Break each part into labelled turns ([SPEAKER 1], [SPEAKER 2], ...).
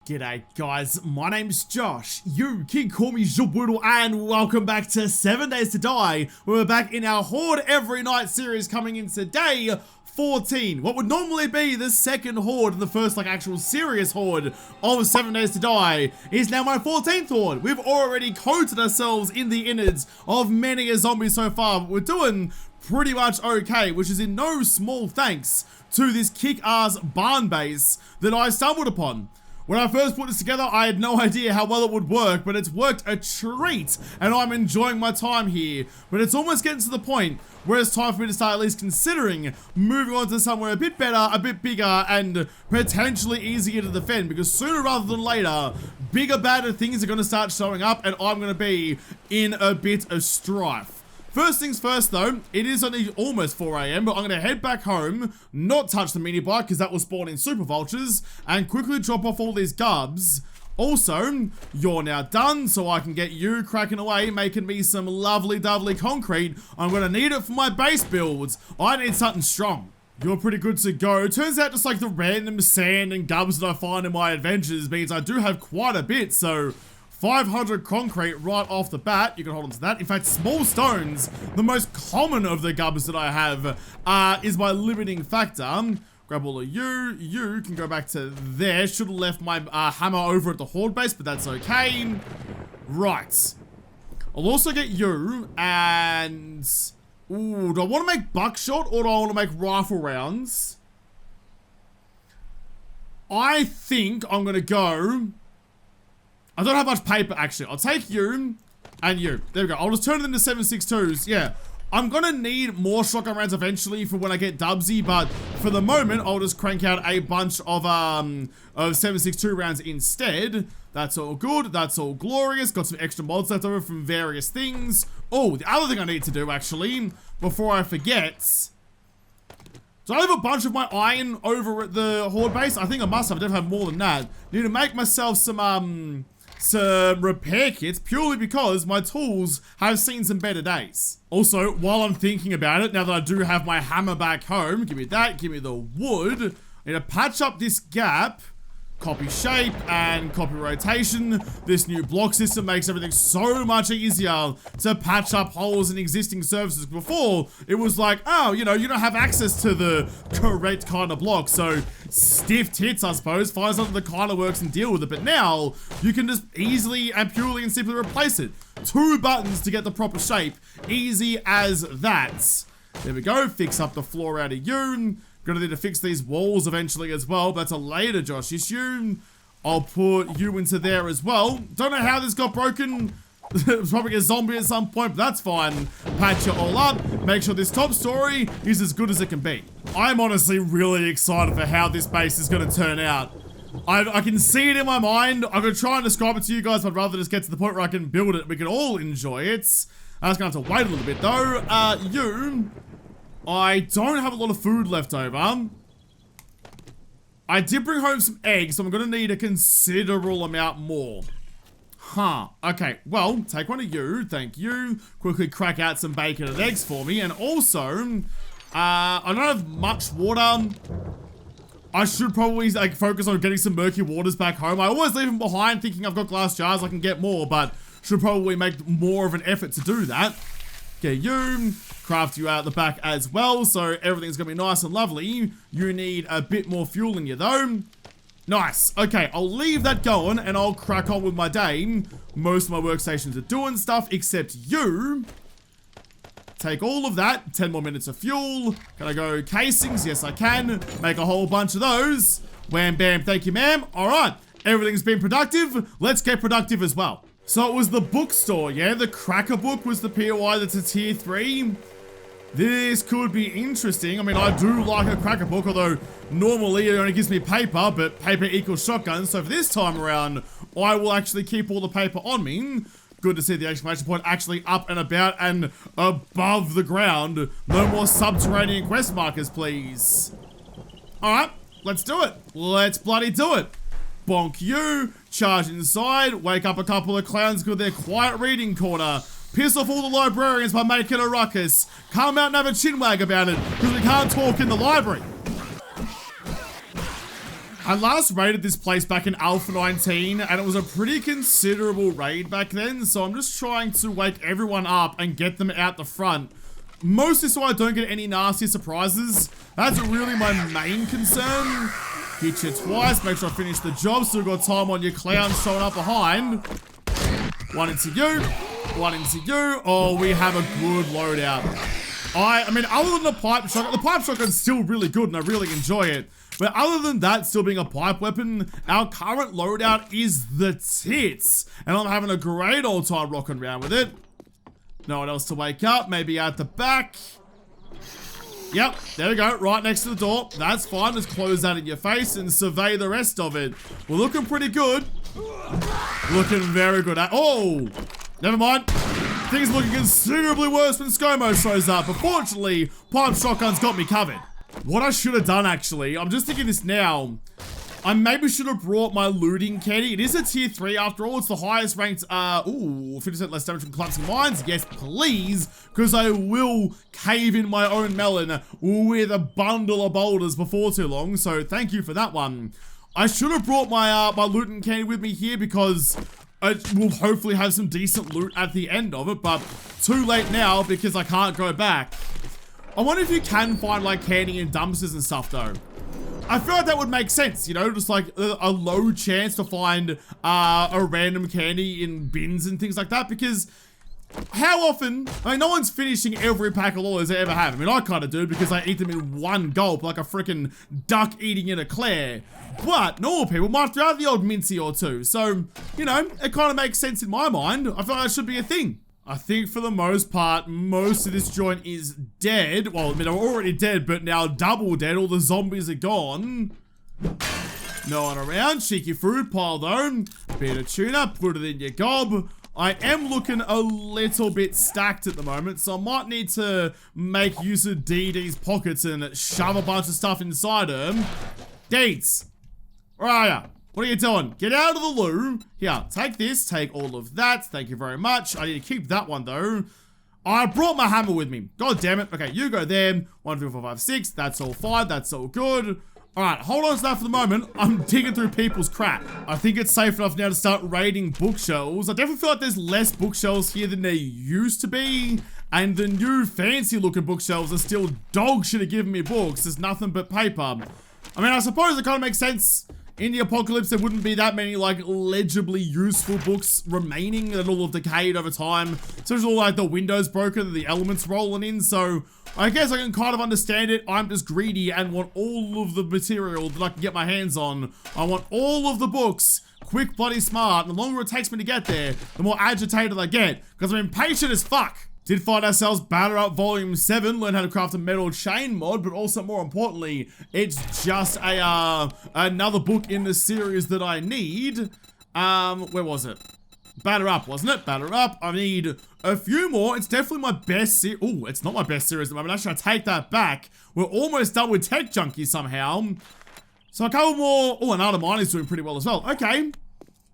[SPEAKER 1] G'day guys, my name's Josh, you can call me Zhuboodle, and welcome back to 7 Days to Die. We're back in our Horde Every Night series, coming into day 14. What would normally be the second Horde and the first actual serious Horde of 7 Days to Die is now my 14th Horde. We've already coated ourselves in the innards of many a zombie so far, but we're doing pretty much okay, which is in no small thanks to this kick-ass barn base that I stumbled upon. When I first put this together, I had no idea how well it would work, but it's worked a treat, and I'm enjoying my time here. But it's almost getting to the point where it's time for me to start at least considering moving on to somewhere a bit better, a bit bigger, and potentially easier to defend, because sooner rather than later, bigger, badder things are going to start showing up, and I'm going to be in a bit of strife. First things first though, it is only almost 4 AM, but I'm going to head back home, not touch the mini bike because that will spawn in super vultures, and quickly drop off all these gubs. Also, you're now done, so I can get you cracking away, making me some lovely dovely concrete. I'm going to need it for my base builds. I need something strong. You're pretty good to go. Turns out just the random sand and gubs that I find in my adventures means I do have quite a bit, so 500 concrete right off the bat. You can hold on to that. In fact, small stones, the most common of the gubs that I have, is my limiting factor. Grab all of you. You can go back to there. Should have left my hammer over at the Horde base, but that's okay. Right. I'll also get you, and ooh, do I want to make buckshot or do I want to make rifle rounds? I think I'm going to go, I don't have much paper, actually. I'll take you and you. There we go. I'll just turn it into 7.62s. Yeah. I'm going to need more shotgun rounds eventually for when I get dubsy, but for the moment, I'll just crank out a bunch of 7.62 rounds instead. That's all good. That's all glorious. Got some extra mods left over from various things. Oh, the other thing I need to do, actually, before I forget, so I have a bunch of my iron over at the Horde base. I think I must have. I definitely have more than that. Need to make myself some repair kits, purely because my tools have seen some better days. Also, while I'm thinking about it, now that I do have my hammer back home, give me that, give me the wood. I need to patch up this gap, copy shape and copy rotation. This new block system makes everything so much easier to patch up holes in existing surfaces. Before, it was like, oh, you don't have access to the correct kind of block, so stiff tits, I suppose, find something that kind of works and deal with it. But now, you can just easily and purely and simply replace it. 2 buttons to get the proper shape, easy as that. There we go, fix up the floor out of you. Gonna need to fix these walls eventually as well, but that's a later Josh issue. I'll put you into there as well. Don't know how this got broken. It was probably a zombie at some point, but that's fine. Patch it all up. Make sure this top story is as good as it can be. I'm honestly really excited for how this base is gonna turn out. I can see it in my mind. I'm gonna try and describe it to you guys, but I'd rather just get to the point where I can build it. We can all enjoy it. I'm just gonna have to wait a little bit though. I don't have a lot of food left over. I did bring home some eggs, so I'm going to need a considerable amount more. Huh. Okay, well, take one of you. Thank you. Quickly crack out some bacon and eggs for me. And also, I don't have much water. I should probably focus on getting some murky waters back home. I always leave them behind thinking I've got glass jars, I can get more, but should probably make more of an effort to do that. Okay, you, craft you out the back as well, so everything's gonna be nice and lovely. You need a bit more fuel in you though. Nice. Okay, I'll leave that going and I'll crack on with my day. Most of my workstations are doing stuff except you. Take all of that, 10 more minutes of fuel. Can I go casings? Yes, I can. Make a whole bunch of those. Wham, bam, thank you, ma'am. All right, everything's been productive. Let's get productive as well. So it was the bookstore, yeah? The cracker book was the POI that's a tier 3. This could be interesting. I mean, I do like a cracker book, although normally it only gives me paper, but paper equals shotgun. So for this time around, I will actually keep all the paper on me. Good to see the exclamation point actually up and about and above the ground. No more subterranean quest markers, please. All right, let's do it. Let's bloody do it. Bonk you, charge inside, wake up a couple of clowns with their quiet reading corner, piss off all the librarians by making a ruckus, come out and have a chinwag about it, because we can't talk in the library. I last raided this place back in Alpha 19, and it was a pretty considerable raid back then, so I'm just trying to wake everyone up and get them out the front. Mostly so I don't get any nasty surprises. That's really my main concern. Hit you twice, make sure I finish the job, still got time on your clowns showing up behind. One into you, one into you. Oh, we have a good loadout. I mean, other than the pipe shotgun's still really good and I really enjoy it. But other than that still being a pipe weapon, our current loadout is the tits. And I'm having a great old time rocking around with it. No one else to wake up, maybe out the back. Yep, there we go, right next to the door. That's fine, just close that in your face and survey the rest of it. We're looking pretty good. Looking very good. Oh, never mind. Things looking considerably worse when ScoMo shows up. But fortunately, pipe shotgun's got me covered. What I should have done, actually, I'm just thinking this now. I maybe should have brought my looting candy. It is a tier 3 after all. It's the highest ranked, 50% less damage from collapsing mines. Yes, please, because I will cave in my own melon with a bundle of boulders before too long. So thank you for that one. I should have brought my my looting candy with me here because it will hopefully have some decent loot at the end of it, but too late now because I can't go back. I wonder if you can find like candy in dumpsters and stuff though. I feel like that would make sense, you know, just like a low chance to find a random candy in bins and things like that, because how often, I mean, no one's finishing every pack of lollies they ever have. I mean, I kind of do because I eat them in one gulp like a freaking duck eating an eclair. But normal people might throw out the odd mincy or two. So, you know, it kind of makes sense in my mind. I feel like that should be a thing. I think for the most part, most of this joint is dead. Well, I mean, they're already dead, but now double dead. All the zombies are gone. No one around. Cheeky fruit pile though. Bit of tuna, put it in your gob. I am looking a little bit stacked at the moment, so I might need to make use of DD's pockets and shove a bunch of stuff inside them. Deeds, where are ya? What are you doing? Get out of the loo. Here, take this, take all of that. Thank you very much. I need to keep that one though. I brought my hammer with me. God damn it. Okay, you go there. 1, 2, 4, 5, 6. That's all fine. That's all good. Alright, hold on to that for the moment. I'm digging through people's crap. I think it's safe enough now to start raiding bookshelves. I definitely feel like there's less bookshelves here than there used to be. And the new fancy looking bookshelves are still dog shit at giving me books. There's nothing but paper. I mean, I suppose it kind of makes sense. In the apocalypse, there wouldn't be that many, like, legibly useful books remaining that all have decayed over time. So it's all like the windows broken, the elements rolling in. So I guess I can kind of understand it. I'm just greedy and want all of the material that I can get my hands on. I want all of the books, quick, bloody smart. And the longer it takes me to get there, the more agitated I get. Because I'm impatient as fuck. Did find ourselves Batter Up Volume 7, learn how to craft a metal chain mod, but also more importantly, it's just a another book in the series that I need. Where was it? Batter Up, wasn't it? Batter Up. I need a few more. It's definitely my best series. Oh, it's not my best series at the moment. Actually, I take that back. We're almost done with Tech Junkie somehow. So a couple more. Oh, and Art of Mine is doing pretty well as well. Okay.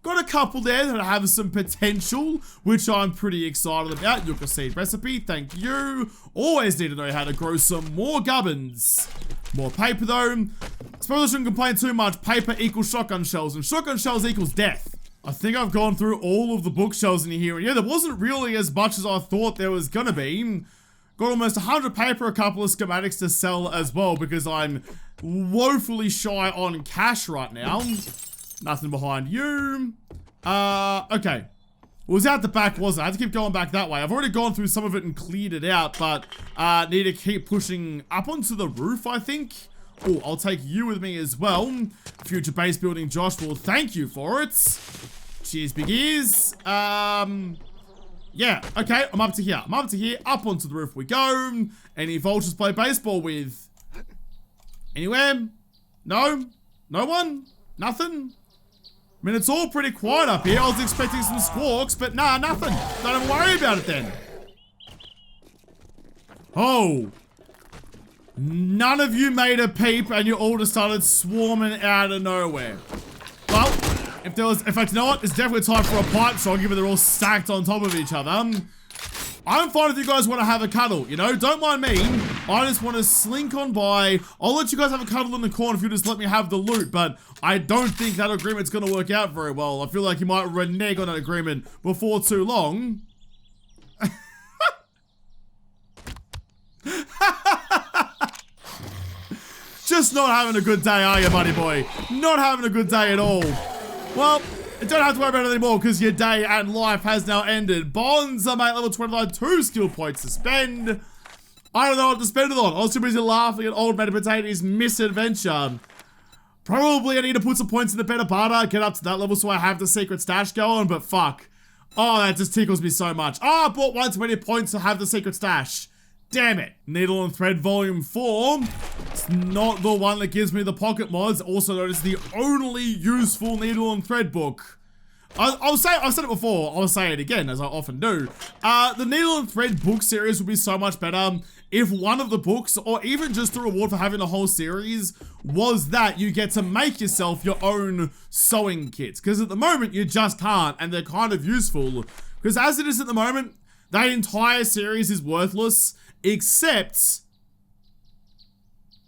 [SPEAKER 1] Got a couple there that have some potential, which I'm pretty excited about. Yucca seed recipe, thank you. Always need to know how to grow some more gubbins. More paper though. I suppose I shouldn't complain too much. Paper equals shotgun shells, and shotgun shells equals death. I think I've gone through all of the bookshelves in here, and yeah, there wasn't really as much as I thought there was gonna be. Got almost 100 paper, a couple of schematics to sell as well, because I'm woefully shy on cash right now. Nothing behind you. Okay. It was out the back, wasn't it? I had to keep going back that way. I've already gone through some of it and cleared it out, but need to keep pushing up onto the roof, I think. Oh, I'll take you with me as well. Future base building Josh will thank you for it. Cheers, big ears. Yeah, okay, I'm up to here. I'm up to here. Up onto the roof we go. Any vultures play baseball with? Anywhere? No? No one? Nothing? I mean, it's all pretty quiet up here. I was expecting some squawks, but nah, nothing. Don't even worry about it then. Oh. None of you made a peep and you all just started swarming out of nowhere. Well, in fact, you know what? It's definitely time for a pipe shot, given they're all stacked on top of each other. I'm fine if you guys want to have a cuddle, you know? Don't mind me. I just want to slink on by. I'll let you guys have a cuddle in the corner if you just let me have the loot, but I don't think that agreement's going to work out very well. I feel like you might renege on that agreement before too long. Just not having a good day, are you, buddy boy? Not having a good day at all. Well, you don't have to worry about it anymore because your day and life has now ended. Bonds are mate level 29, 2 skill points to spend. I don't know what to spend it on. I was too busy laughing at old man Potato's misadventure. Probably I need to put some points in the better barter, get up to that level so I have the secret stash going, but fuck. Oh, that just tickles me so much. Oh, I bought 1 too many points to have the secret stash. Damn it. Needle and Thread Volume 4. It's not the one that gives me the pocket mods. Also known as the only useful Needle and Thread book. I've said it before, I'll say it again, as I often do. The Needle and Thread book series would be so much better if one of the books, or even just the reward for having the whole series, was that you get to make yourself your own sewing kits. Because at the moment, you just can't, and they're kind of useful. Because as it is at the moment, that entire series is worthless, except...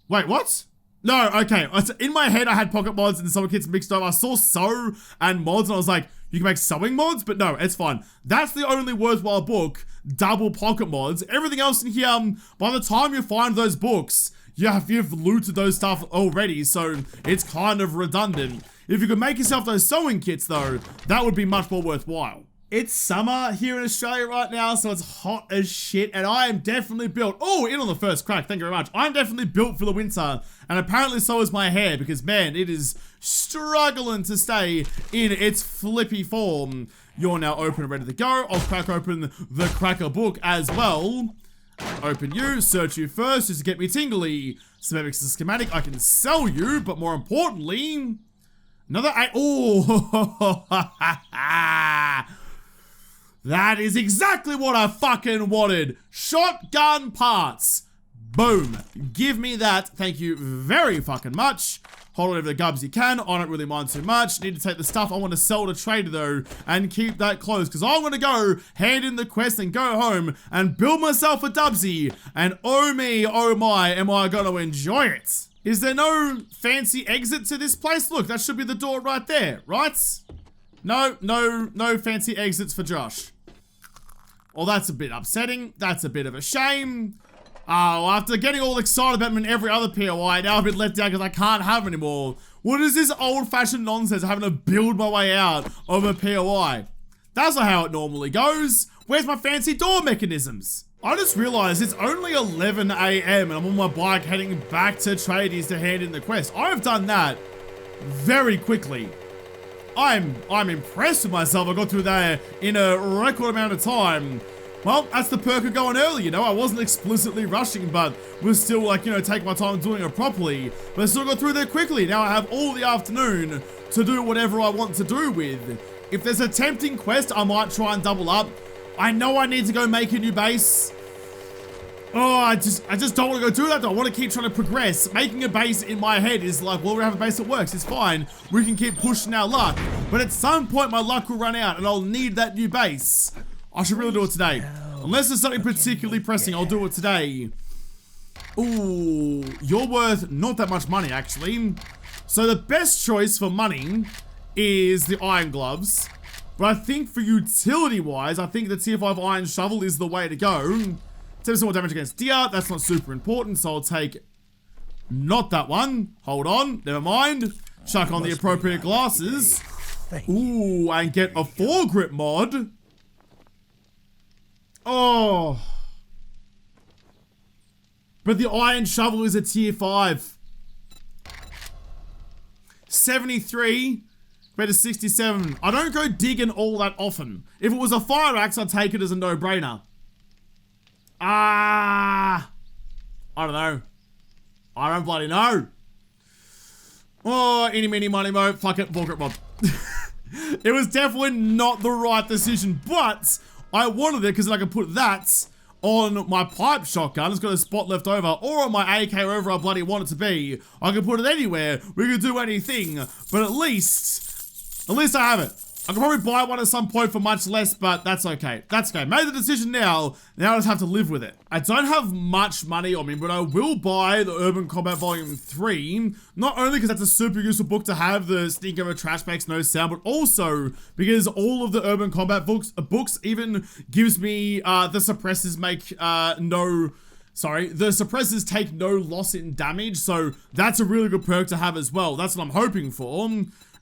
[SPEAKER 1] Wait, what? No, okay. In my head, I had pocket mods and sewing kits mixed up. I saw sew and mods, and I was like, you can make sewing mods? But no, it's fine. That's the only worthwhile book, double pocket mods. Everything else in here, by the time you find those books, you've looted those stuff already, so it's kind of redundant. If you could make yourself those sewing kits, though, that would be much more worthwhile. It's summer here in Australia right now, so it's hot as shit, and I am definitely built. Oh, in on the first crack, thank you very much. I'm definitely built for the winter, and apparently so is my hair, because man, it is struggling to stay in its flippy form. You're now open and ready to go. I'll crack open the cracker book as well. Open you, search you first, just to get me tingly. Schematic's a schematic, I can sell you, but more importantly, another that is exactly what I fucking wanted. Shotgun parts. Boom. Give me that. Thank you very fucking much. Hold on over the gubs you can. I don't really mind too much. Need to take the stuff I want to sell to trader though and keep that close because I'm going to go hand in the quest and go home and build myself a dubsy. And oh me, oh my, am I going to enjoy it. Is there no fancy exit to this place? Look, that should be the door right there, right? No fancy exits for Josh. Well, that's a bit upsetting. That's a bit of a shame. Oh, after getting all excited about him in every other POI, now I'm a bit let down because I can't have him anymore. What is this old-fashioned nonsense of having to build my way out of a POI? That's not how it normally goes. Where's my fancy door mechanisms? I just realized it's only 11 AM and I'm on my bike heading back to tradies to hand in the quest. I've done that very quickly. I'm impressed with myself. I got through there in a record amount of time. Well, that's the perk of going early, you know. I wasn't explicitly rushing, but was still like, you know, taking my time doing it properly. But I still got through there quickly. Now I have all the afternoon to do whatever I want to do with. If there's a tempting quest, I might try and double up. I know I need to go make a new base. Oh, I just don't want to go do that though. I want to keep trying to progress. Making a base in my head is like, well, we have a base that works. It's fine. We can keep pushing our luck. But at some point, my luck will run out and I'll need that new base. I should really do it today. Unless there's something particularly pressing, I'll do it today. Ooh, you're worth not that much money, actually. So the best choice for money is the iron gloves. But I think for utility-wise, I think the tier 5 iron shovel is the way to go. 10% more damage against deer. That's not super important, so I'll take not that one. Hold on, never mind. Chuck on the appropriate glasses. Ooh, and get a foregrip mod. Oh. But the iron shovel is a tier 5. 73 compared to 67. I don't go digging all that often. If it was a fire axe, I'd take it as a no-brainer. I don't know. I don't bloody know. Oh, any, meeny, money, mo. Fuck it, foregrip mod. It was definitely not the right decision, but I wanted it because I could put that on my pipe shotgun. It's got a spot left over, or on my AK, wherever I bloody want it to be. I can put it anywhere. We could do anything, but at least I have it. I could probably buy one at some point for much less, but that's okay. That's okay. Made the decision now. Now I just have to live with it. I don't have much money on me, but I will buy the Urban Combat Volume 3. Not only because that's a super useful book to have, the sneak over trash makes no sound, but also because all of the Urban Combat books even gives me the suppressors make the suppressors take no loss in damage, so that's a really good perk to have as well. That's what I'm hoping for.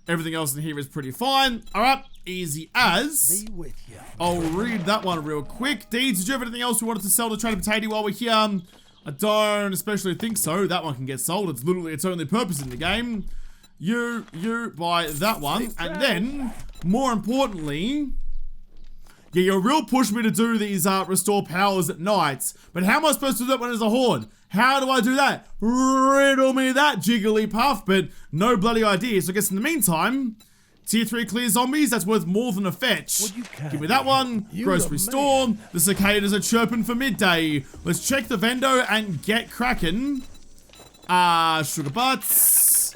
[SPEAKER 1] Everything else in here is pretty fine. Alright, easy as. Be with you. I'll read that one real quick. Deeds, did you have anything else we wanted to sell to Trader Potato while we're here? I don't especially think so. That one can get sold. It's literally its only purpose in the game. You buy that one. And then, more importantly, yeah, you'll real push me to do these restore powers at night. But how am I supposed to do that when there's a horde? How do I do that? Riddle me that, Jigglypuff, but no bloody idea. So I guess in the meantime, tier 3 clear zombies, that's worth more than a fetch. Give me that one. Grocery store. The cicadas are chirping for midday. Let's check the vendo and get cracking. Sugar butts.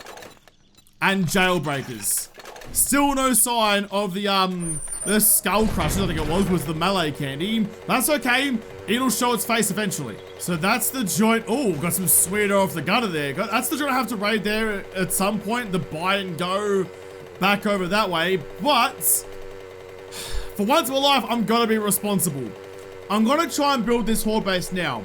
[SPEAKER 1] And jailbreakers. Still no sign of the skull crushers, I think it was the melee candy. That's okay. It'll show its face eventually. So that's the joint. Oh, got some sweeter off the gutter there. That's the joint I have to raid there at some point. The buy and go back over that way. But for once in my life, I'm gonna be responsible. I'm gonna try and build this horde base now.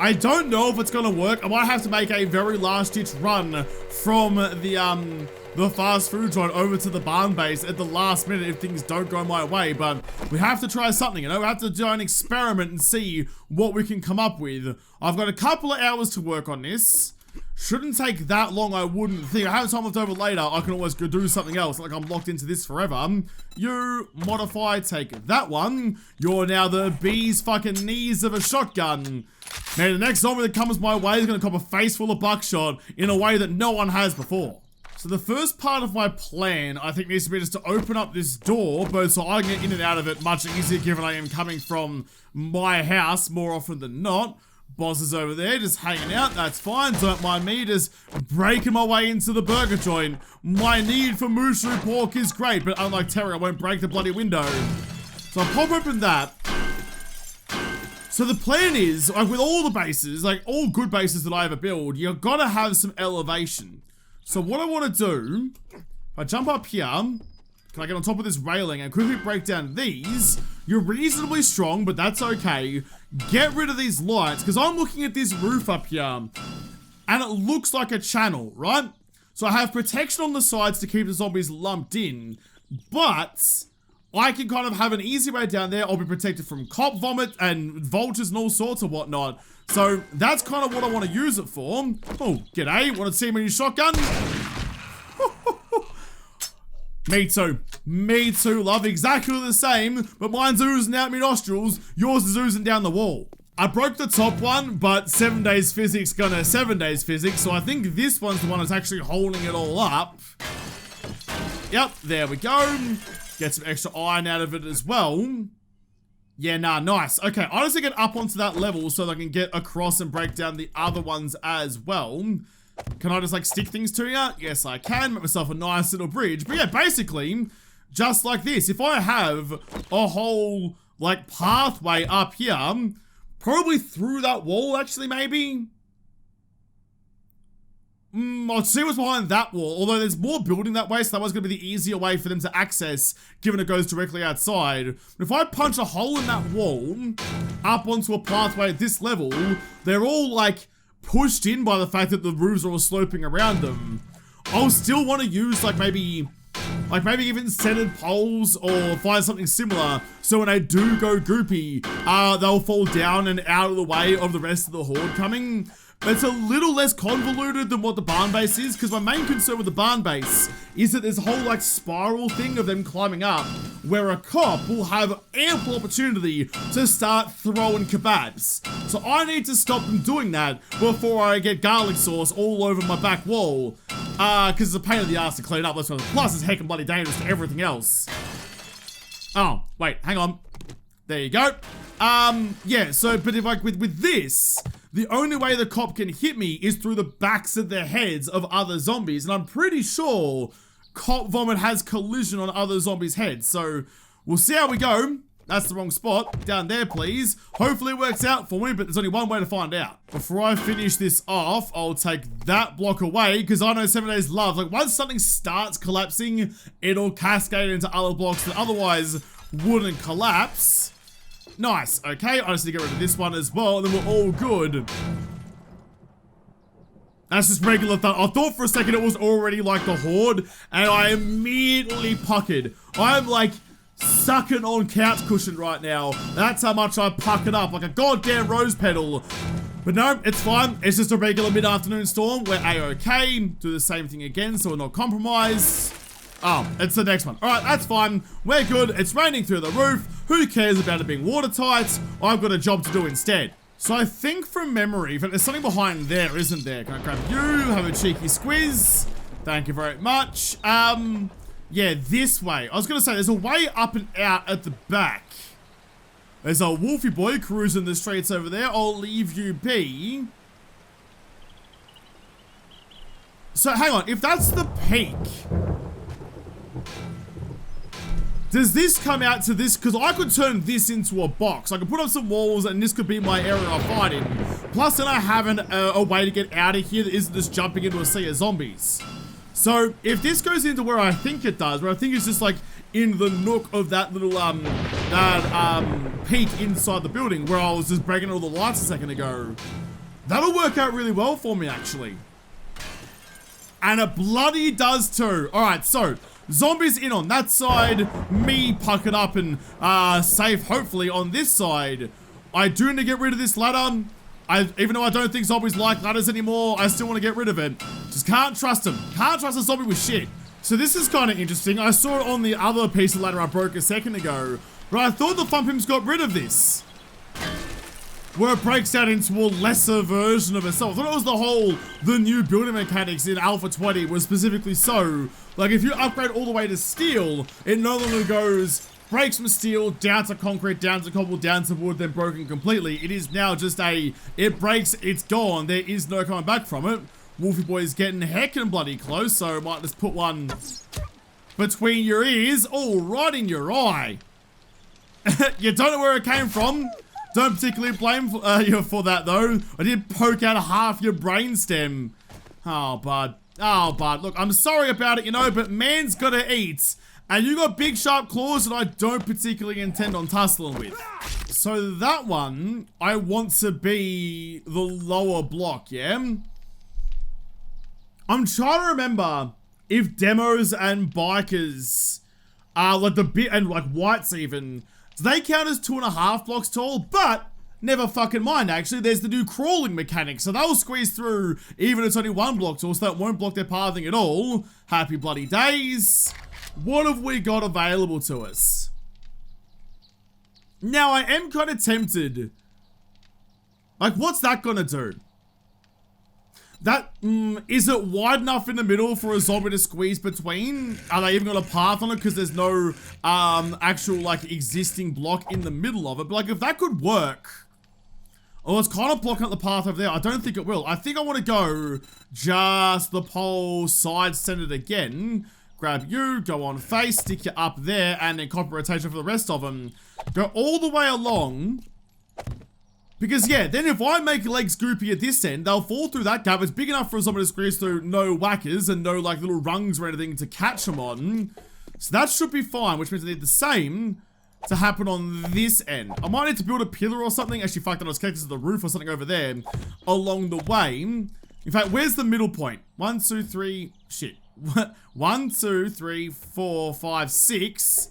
[SPEAKER 1] I don't know if it's gonna work. I might have to make a very last ditch run from the fast food joint over to the barn base at the last minute if things don't go my way, but we have to try something, you know? We have to do an experiment and see what we can come up with. I've got a couple of hours to work on this. Shouldn't take that long, I wouldn't think. I have time left over later. I can always go do something else. Like I'm locked into this forever. You modify, take that one. You're now the bee's fucking knees of a shotgun. Man, the next zombie that comes my way is gonna cop a face full of buckshot in a way that no one has before. So the first part of my plan, I think, needs to be just to open up this door, both so I can get in and out of it much easier given I am coming from my house more often than not. Boss is over there just hanging out, that's fine, don't mind me just breaking my way into the burger joint. My need for mushroom pork is great, but unlike Terry, I won't break the bloody window. So I'll pop open that. So the plan is, like with all the bases, like all good bases that I ever build, you've got to have some elevation. So what I want to do, if I jump up here, can I get on top of this railing and quickly break down these? You're reasonably strong, but that's okay. Get rid of these lights, because I'm looking at this roof up here, and it looks like a channel, right? So I have protection on the sides to keep the zombies lumped in, but I can kind of have an easy way down there. I'll be protected from cop vomit and vultures and all sorts of whatnot. So that's kind of what I want to use it for. Oh, g'day. Want to see my new shotgun? Me too. Me too, love. Exactly the same, but mine's oozing out my nostrils. Yours is oozing down the wall. I broke the top one, but 7 days physics gonna 7 days physics, so I think this one's the one that's actually holding it all up. Yep, there we go. Get some extra iron out of it as well. Yeah, nah, nice. Okay, I just need to get up onto that level so that I can get across and break down the other ones as well. Can I just like stick things to you? Yes, I can. Make myself a nice little bridge. But yeah, basically, just like this. If I have a whole like pathway up here, probably through that wall actually maybe. I'll see what's behind that wall, although there's more building that way, so that was going to be the easier way for them to access, given it goes directly outside. But if I punch a hole in that wall, up onto a pathway at this level, they're all, like, pushed in by the fact that the roofs are all sloping around them. I'll still want to use, like, maybe even centered poles or find something similar, so when I do go goopy, they'll fall down and out of the way of the rest of the horde coming. It's a little less convoluted than what the barn base is, because my main concern with the barn base is that there's a whole like spiral thing of them climbing up, where a cop will have ample opportunity to start throwing kebabs. So I need to stop them doing that before I get garlic sauce all over my back wall, because it's a pain in the ass to clean up. Plus it's heckin' bloody dangerous to everything else. Oh, wait, hang on. There you go. Yeah, so, but if like with this, the only way the cop can hit me is through the backs of the heads of other zombies, and I'm pretty sure cop vomit has collision on other zombies' heads. So we'll see how we go. That's the wrong spot. Down there, please. Hopefully it works out for me, but there's only one way to find out. Before I finish this off, I'll take that block away, because I know 7 Days love. Like, once something starts collapsing, it'll cascade into other blocks that otherwise wouldn't collapse. Nice. Okay, I just need to get rid of this one as well, and then we're all good. That's just regular thought. I thought for a second it was already like the Horde, and I immediately puckered. I'm like sucking on couch cushion right now. That's how much I puckered up, like a goddamn rose petal. But no, it's fine. It's just a regular mid-afternoon storm. We're a-okay. Do the same thing again, so we're not compromised. Oh, it's the next one. All right, that's fine. We're good. It's raining through the roof. Who cares about it being watertight? I've got a job to do instead. So I think from memory, there's something behind there, isn't there? Can I grab you? Have a cheeky squiz. Thank you very much. Yeah, this way. I was going to say, there's a way up and out at the back. There's a wolfy boy cruising the streets over there. I'll leave you be. So, hang on. If that's the peak, does this come out to this? Because I could turn this into a box. I could put up some walls and this could be my area of fighting. Plus, then I have a way to get out of here that isn't just jumping into a sea of zombies. So, if this goes into where I think it does, where I think it's just like in the nook of that little, peak inside the building where I was just breaking all the lights a second ago, that'll work out really well for me, actually. And it bloody does too. Alright, so, zombies in on that side, me puckered up and, safe, hopefully, on this side. I do need to get rid of this ladder. Even though I don't think zombies like ladders anymore, I still want to get rid of it. Just can't trust them. Can't trust a zombie with shit. So this is kind of interesting. I saw it on the other piece of ladder I broke a second ago, but I thought the Fun Pimps got rid of this, where it breaks out into a lesser version of itself. I thought it was the new building mechanics in Alpha 20 was specifically so. Like, if you upgrade all the way to steel, it no longer goes breaks from steel, down to concrete, down to cobble, down to wood, then broken completely. It is now just it breaks, it's gone. There is no coming back from it. Wolfie Boy's getting heckin' bloody close, so I might just put one between your ears, all right in your eye. You don't know where it came from. Don't particularly blame you for that, though. I did poke out half your brainstem. Oh, bud. Oh, bud. Look, I'm sorry about it, you know, but man's gotta eat. And you got big sharp claws that I don't particularly intend on tussling with. So that one, I want to be the lower block, yeah? I'm trying to remember if demos and bikers are like the bit, and like whites even, do they count as 2.5 blocks tall? But never fucking mind, actually, there's the new crawling mechanic, so they'll squeeze through even if it's only 1 block tall, so that won't block their pathing at all. Happy bloody days. What have we got available to us? Now, I am kind of tempted. Like, what's that gonna do? That, is it wide enough in the middle for a zombie to squeeze between? Are they even got a path on it because there's no, actual, like, existing block in the middle of it? But, like, if that could work. Oh, it's kind of blocking up the path over there. I don't think it will. I think I want to go just the pole side centered again. Grab you, go on face, stick you up there, and then copy rotation for the rest of them. Go all the way along. Because, yeah, then if I make legs goopy at this end, they'll fall through that gap. It's big enough for someone to squeeze through, no whackers and no, like, little rungs or anything to catch them on. So that should be fine, which means I need the same to happen on this end. I might need to build a pillar or something. Actually, fuck that, I was connected to the roof or something over there along the way. In fact, where's the middle point? 1, 2, 3, shit. 1, 2, 3, 4, 5, 6.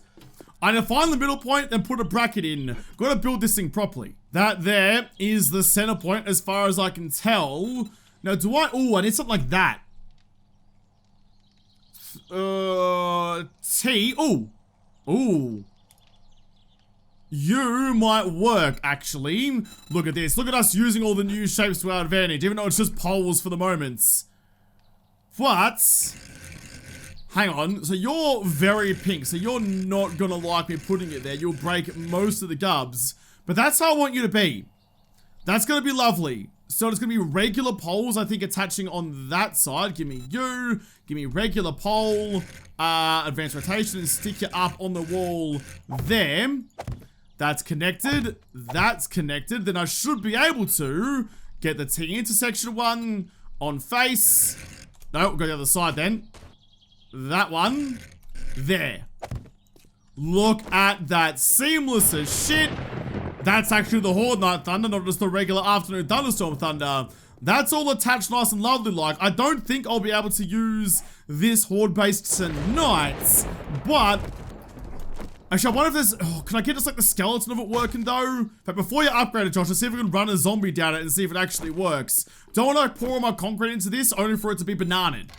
[SPEAKER 1] I need to find the middle point, then put a bracket in. Gotta build this thing properly. That there is the center point as far as I can tell. Now, do I... Oh, I need something like that. T. Oh. Ooh. You might work, actually. Look at this. Look at us using all the new shapes to our advantage, even though it's just poles for the moment. What? Hang on. So you're very pink, so you're not gonna like me putting it there. You'll break most of the gubs. But that's how I want you to be. That's going to be lovely. So it's going to be regular poles, I think, attaching on that side. Give me you. Give me regular pole. Advanced rotation and stick you up on the wall there. That's connected. That's connected. Then I should be able to get the T intersection one on face. No, we'll go the other side then. That one. There. Look at that. Seamless as shit. That's actually the Horde Night Thunder, not just the regular afternoon thunderstorm thunder. That's all attached nice and lovely like. I don't think I'll be able to use this Horde base tonight, but actually I wonder if there's, can I get just like the skeleton of it working though? But before you upgrade it, Josh, let's see if we can run a zombie down it and see if it actually works. Don't want to like, pour all my concrete into this, only for it to be bananaed.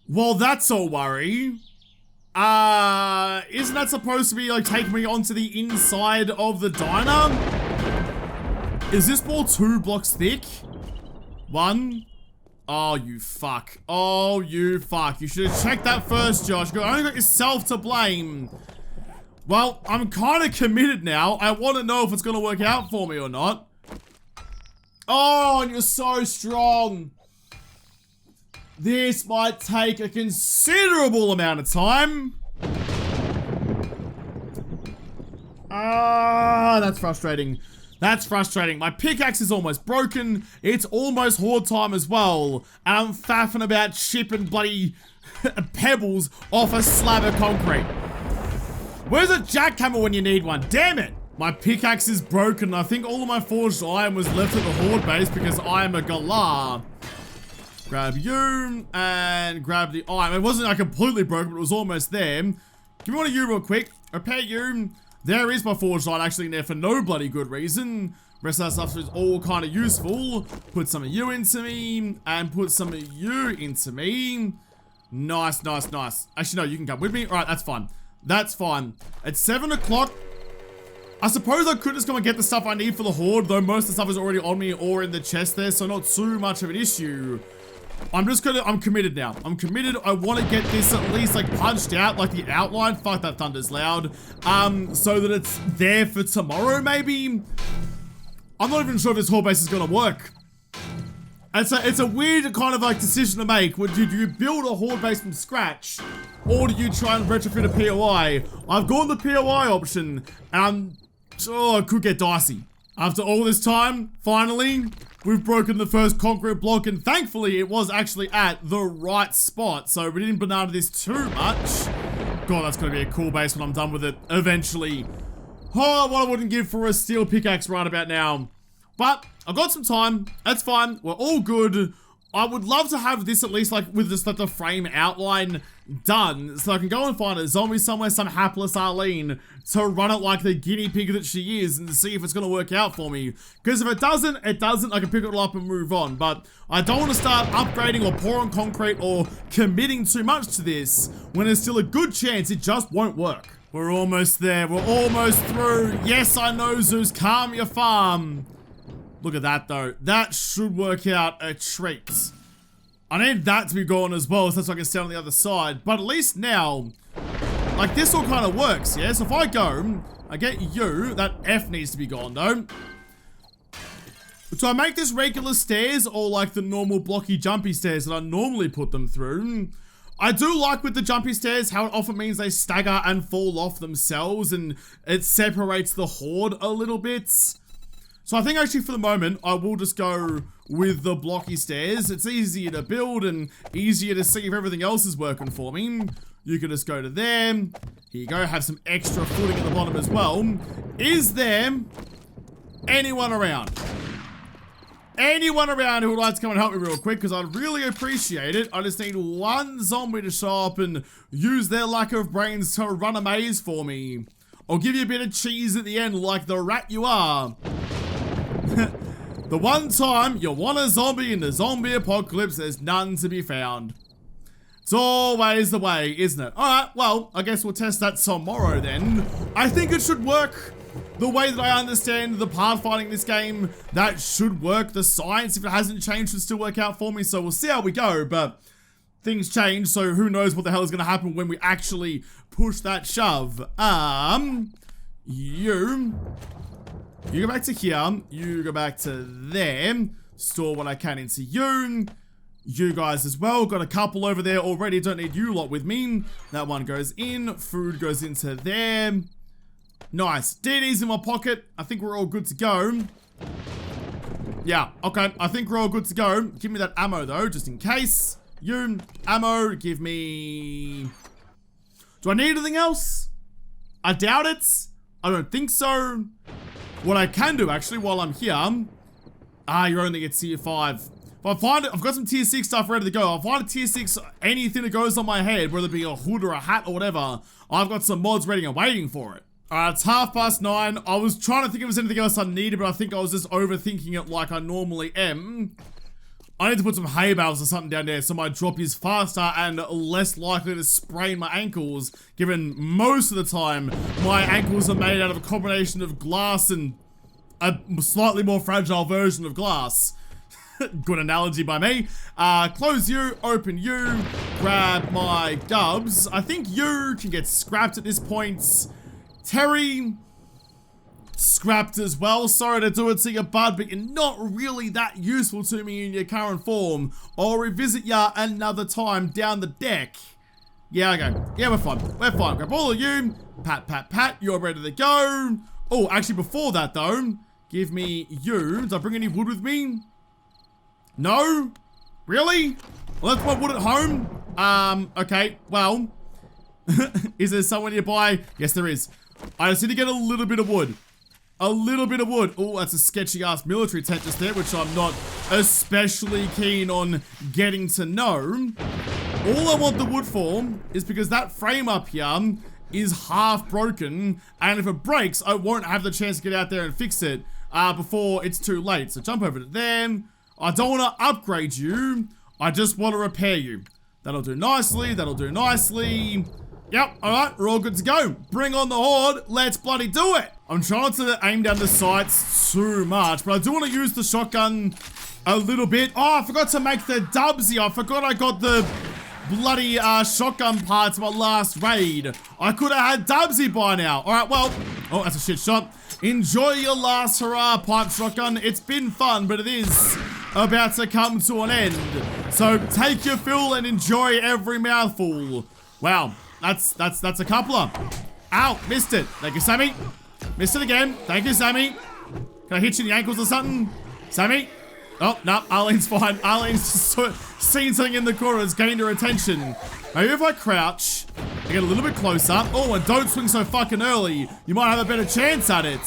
[SPEAKER 1] Well, that's a worry. Isn't that supposed to be like take me onto the inside of the diner? Is this ball 2 blocks thick? 1. Oh, you fuck. Oh, you fuck. You should have checked that first, Josh. You only got yourself to blame. Well, I'm kind of committed now. I want to know if it's going to work out for me or not. Oh, and you're so strong. This might take a considerable amount of time. That's frustrating. That's frustrating. My pickaxe is almost broken. It's almost Horde time as well. And I'm faffing about shipping bloody pebbles off a slab of concrete. Where's a jackhammer when you need one? Damn it. My pickaxe is broken. I think all of my forged iron was left at the Horde base because I am a galah. Grab you and grab the iron. It wasn't like completely broken, but it was almost there. Give me one of you real quick. Repair you. There is my forged iron actually in there for no bloody good reason. Rest of that stuff is all kind of useful. Put some of you into me and put some of you into me. Nice, nice, nice. Actually, no, you can come with me. All right, that's fine. That's fine. It's 7 o'clock. I suppose I could just go and get the stuff I need for the Horde, though most of the stuff is already on me or in the chest there, so not too much of an issue. I'm committed now. I'm committed. I want to get this at least like punched out, like the outline. Fuck, that thunder's loud. So that it's there for tomorrow, maybe. I'm not even sure if this Horde base is going to work. It's a weird kind of like decision to make. Do you build a Horde base from scratch, or do you try and retrofit a POI? I've gone the POI option, and it could get dicey. After all this time, finally, we've broken the first concrete block, and thankfully it was actually at the right spot, so we didn't banana this too much. God, that's gonna be a cool base when I'm done with it eventually. Oh, what I wouldn't give for a steel pickaxe right about now. But I've got some time. That's fine. We're all good. I would love to have this at least like with just like the frame outline done, so I can go and find a zombie somewhere, some hapless Arlene, to run it like the guinea pig that she is and see if it's going to work out for me. Because if it doesn't, it doesn't. I can pick it all up and move on. But I don't want to start upgrading or pouring concrete or committing too much to this when there's still a good chance it just won't work. We're almost there. We're almost through. Yes, I know, Zeus. Calm your farm. Look at that, though. That should work out a treat. I need that to be gone as well, so that's why I can stand on the other side. But at least now, like, this all kind of works, yeah? So if I go, I get you. That F needs to be gone, though. So I make this regular stairs or, like, the normal blocky jumpy stairs that I normally put them through. I do like with the jumpy stairs how it often means they stagger and fall off themselves, and it separates the Horde a little bit. So I think actually for the moment, I will just go with the blocky stairs. It's easier to build and easier to see if everything else is working for me. You can just go to there. Here you go, have some extra footing at the bottom as well. Is there anyone around? Anyone around who would like to come and help me real quick? Because I'd really appreciate it. I just need one zombie to show up and use their lack of brains to run a maze for me. I'll give you a bit of cheese at the end like the rat you are. The one time you want a zombie in the zombie apocalypse, there's none to be found. It's always the way, isn't it? Alright, well, I guess we'll test that tomorrow then. I think it should work. The way that I understand the pathfinding in this game, that should work. The science, if it hasn't changed, should still work out for me. So we'll see how we go, but things change, so who knows what the hell is going to happen when we actually push that shove. You... You go back to here. You go back to there. Store what I can into you. You guys as well. Got a couple over there already. Don't need you lot with me. That one goes in. Food goes into there. Nice. DD's in my pocket. I think we're all good to go. Yeah, okay. I think we're all good to go. Give me that ammo though, just in case. You, ammo, give me... Do I need anything else? I doubt it. I don't think so. What I can do actually while I'm here... you only get tier 5. If I find it, I've got some tier 6 stuff ready to go. I'll find a tier 6, anything that goes on my head, whether it be a hood or a hat or whatever. I've got some mods ready and waiting for it. Alright, it's 9:30. I was trying to think if there was anything else I needed, but I think I was just overthinking it like I normally am. I need to put some hay bales or something down there so my drop is faster and less likely to sprain my ankles, given most of the time my ankles are made out of a combination of glass and a slightly more fragile version of glass. Good analogy by me. Close you, open you, grab my dubs. I think you can get scrapped at this point. Terry, scrapped as well. Sorry to do it to you, bud, but you're not really that useful to me in your current form. I'll revisit ya another time down the deck. Yeah, okay. Yeah, we're fine. We're fine. Grab all of you. Pat, pat, pat. You're ready to go. Oh, actually, before that, though, give me you. Did I bring any wood with me? No? Really? Well, that's my wood at home. Okay. Well, is there someone nearby? Yes, there is. I just need to get a little bit of wood. A little bit of wood. Oh, that's a sketchy ass military tent just there, which I'm not especially keen on getting to know. All I want the wood for is because that frame up here is half broken, and if it breaks, I won't have the chance to get out there and fix it before it's too late. So jump over to them. I don't want to upgrade you. I just want to repair you. That'll do nicely. That'll do nicely. Yep, alright, we're all good to go. Bring on the Horde, let's bloody do it. I'm trying not to aim down the sights too much, but I do want to use the shotgun a little bit. Oh, I forgot to make the dubsy. I forgot I got the bloody shotgun parts my last raid. I could have had dubsy by now. Alright, well, oh, that's a shit shot. Enjoy your last hurrah, pipe shotgun. It's been fun, but it is about to come to an end. So take your fill and enjoy every mouthful. Wow. That's a coupler. Ow, missed it. Thank you, Sammy. Missed it again. Thank you, Sammy. Can I hit you in the ankles or something? Sammy? Oh, no, Arlene's fine. Arlene's seen something in the corner that's gained her attention. Maybe if I crouch, I get a little bit closer. Oh, and don't swing so fucking early. You might have a better chance at it.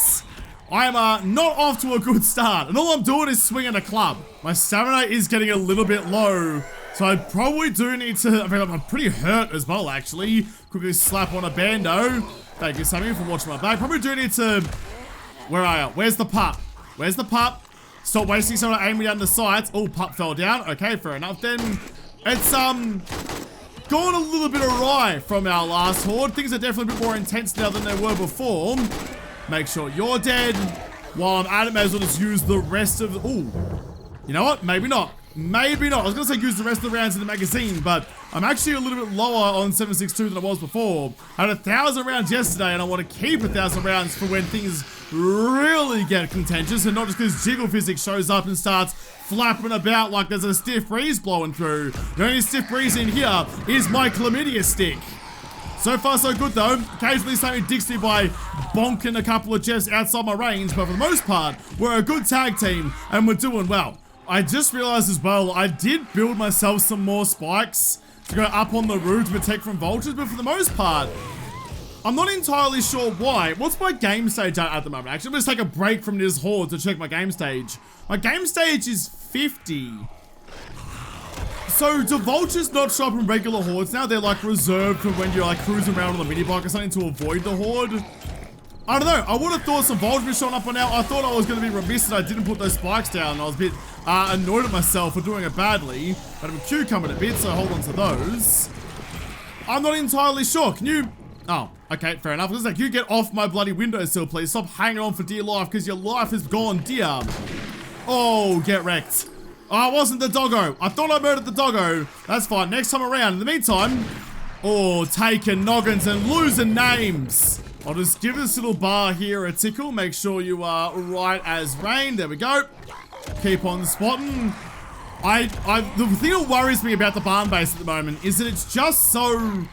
[SPEAKER 1] I am not off to a good start. And all I'm doing is swinging a club. My stamina is getting a little bit low. So I probably do need to, I mean, I'm pretty hurt as well, actually. Quickly slap on a bando. Thank you, Sammy, for watching my back. Probably do need to, where are you? Where's the pup? Where's the pup? Stop wasting someone aiming down the sights. Oh, pup fell down. Okay, fair enough then. It's, gone a little bit awry from our last Horde. Things are definitely a bit more intense now than they were before. Make sure you're dead. While I'm at it, may as well just use the rest of the, ooh. You know what? Maybe not. Maybe not. I was going to say use the rest of the rounds in the magazine, but I'm actually a little bit lower on 7.62 than I was before. I had 1,000 rounds yesterday, and I want to keep 1,000 rounds for when things really get contentious, and not just because Jiggle Physics shows up and starts flapping about like there's a stiff breeze blowing through. The only stiff breeze in here is my chlamydia stick. So far, so good, though. Occasionally, something digs me by bonking a couple of jets outside my range, but for the most part, we're a good tag team, and we're doing well. I just realized as well, I did build myself some more spikes to go up on the roof to protect from vultures, but for the most part, I'm not entirely sure why. What's my game stage at the moment? Actually, I'm going to take a break from this Horde to check my game stage. My game stage is 50. So, do vultures not show up in regular Hordes now? They're like reserved for when you're like cruising around on the mini bike or something to avoid the Horde? I don't know. I would have thought some vultures were showing up by now. I thought I was going to be remiss that I didn't put those spikes down. I was a bit annoyed at myself for doing it badly. But I'm cucumbering a bit, so hold on to those. I'm not entirely sure. Can you... Oh, okay, fair enough. It's like, you get off my bloody windowsill, please. Stop hanging on for dear life, because your life is gone, dear. Oh, get wrecked. Oh, it wasn't the doggo. I thought I murdered the doggo. That's fine. Next time around. In the meantime... Oh, taking noggins and losing names. I'll just give this little bar here a tickle. Make sure you are right as rain. There we go. Keep on spotting. The thing that worries me about the barn base at the moment is that it's just so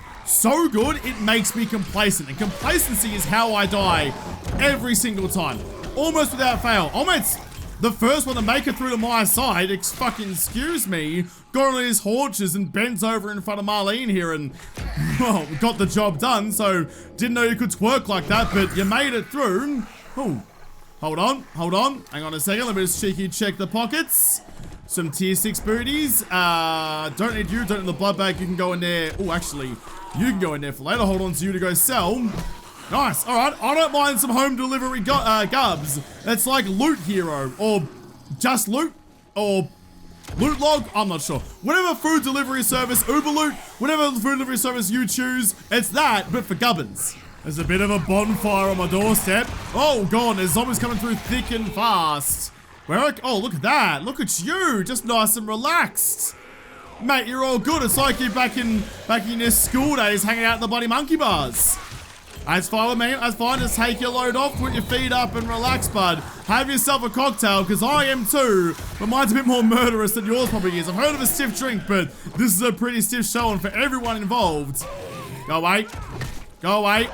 [SPEAKER 1] good, it makes me complacent. And complacency is how I die every single time. Almost without fail. Almost the first one to make it through to my side, excuse me, got on his haunches and bent over in front of Marlene here and, well, got the job done. So, didn't know you could twerk like that, but you made it through. Oh, hold on. Hang on a second, let me just cheeky check the pockets. Some tier 6 booties. Don't need you, don't need the blood bag. You can go in there. Oh, actually, you can go in there for later. Hold on to you to go sell. Nice. All right. I don't mind some home delivery gubs. It's like Loot Hero or just Loot or Loot Log. I'm not sure. Whatever food delivery service, Uber Loot, whatever food delivery service you choose, it's that, but for gubbins. There's a bit of a bonfire on my doorstep. Oh, God. There's zombies coming through thick and fast. Oh, look at that. Look at you. Just nice and relaxed. Mate, you're all good. It's like you're back in your school days hanging out in the bloody monkey bars. That's fine with me. That's fine. Just take your load off, put your feet up and relax, bud. Have yourself a cocktail, because I am too, but mine's a bit more murderous than yours probably is. I've heard of a stiff drink, but this is a pretty stiff showing for everyone involved. Go away. Go away.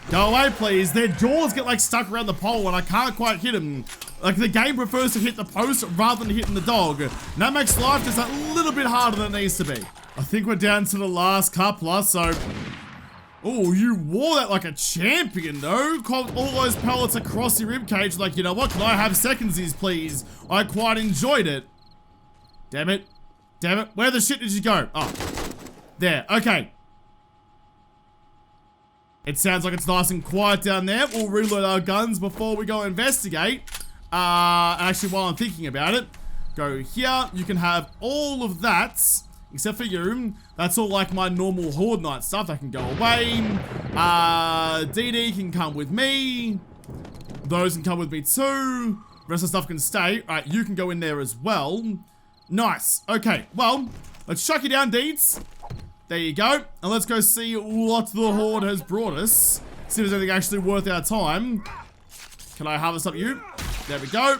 [SPEAKER 1] Go away, please. Their jaws get like stuck around the pole and I can't quite hit them. Like the game prefers to hit the post rather than hitting the dog. And that makes life just a little bit harder than it needs to be. I think we're down to the last couple, so... Oh, you wore that like a champion, though. Caught all those pellets across your ribcage. Like, you know what? Can I have secondsies, please? I quite enjoyed it. Damn it. Damn it. Where the shit did you go? Oh. There. Okay. It sounds like it's nice and quiet down there. We'll reload our guns before we go investigate. Actually, while I'm thinking about it, go here. You can have all of that. Except for you. That's all like my normal Horde night stuff. That can go away. DD can come with me. Those can come with me too. The rest of the stuff can stay. Alright, you can go in there as well. Nice. Okay, well, let's chuck you down, Deeds. There you go. And let's go see what the Horde has brought us. See if there's anything actually worth our time. Can I harvest up you? There we go.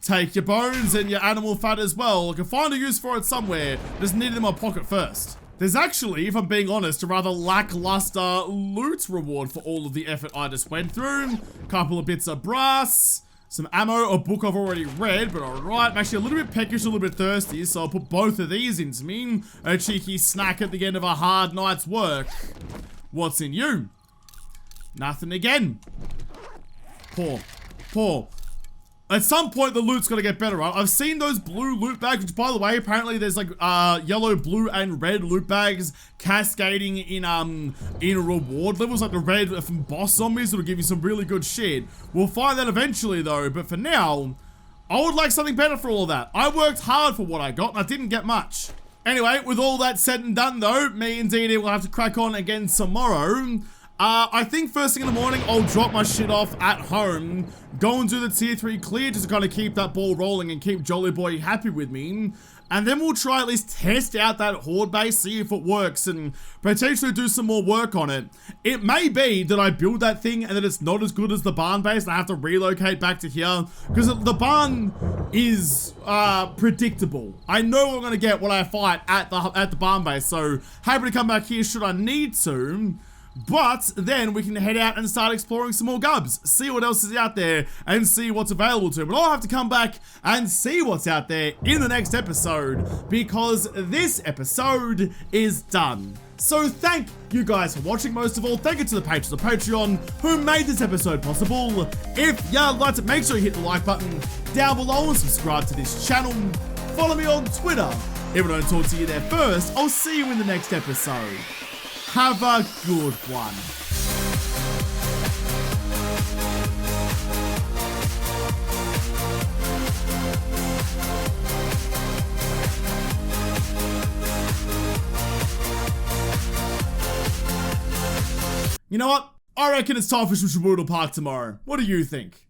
[SPEAKER 1] Take your bones and your animal fat as well. I can find a use for it somewhere. Just need it in my pocket first. There's actually, if I'm being honest, a rather lackluster loot reward for all of the effort I just went through. Couple of bits of brass, some ammo, a book I've already read, but alright. I'm actually a little bit peckish, a little bit thirsty, so I'll put both of these into me. A cheeky snack at the end of a hard night's work. What's in you? Nothing again. Poor. At some point, the loot's gotta get better, right? I've seen those blue loot bags, which, by the way, apparently there's like yellow, blue, and red loot bags cascading in reward levels, like the red from boss zombies that'll give you some really good shit. We'll find that eventually, though, but for now, I would like something better for all of that. I worked hard for what I got, and I didn't get much. Anyway, with all that said and done, though, me and DD will have to crack on again tomorrow. I think first thing in the morning, I'll drop my shit off at home, go and do the tier 3 clear just to kind of keep that ball rolling and keep Jolly Boy happy with me. And then we'll try at least test out that Horde base, see if it works, and potentially do some more work on it. It may be that I build that thing and that it's not as good as the barn base and I have to relocate back to here, because the barn is predictable. I know I'm going to get what I fight at the barn base, so happy to come back here should I need to. But then we can head out and start exploring some more gubs, see what else is out there, and see what's available to. But I'll have to come back and see what's out there in the next episode, because this episode is done. So thank you guys for watching. Most of all, thank you to the patrons of Patreon who made this episode possible. If you liked it, make sure you hit the like button down below and subscribe to this channel. Follow me on Twitter. If I don't talk to you there first, I'll see you in the next episode. Have a good one. You know what? I reckon it's time for some Brutal Park tomorrow. What do you think?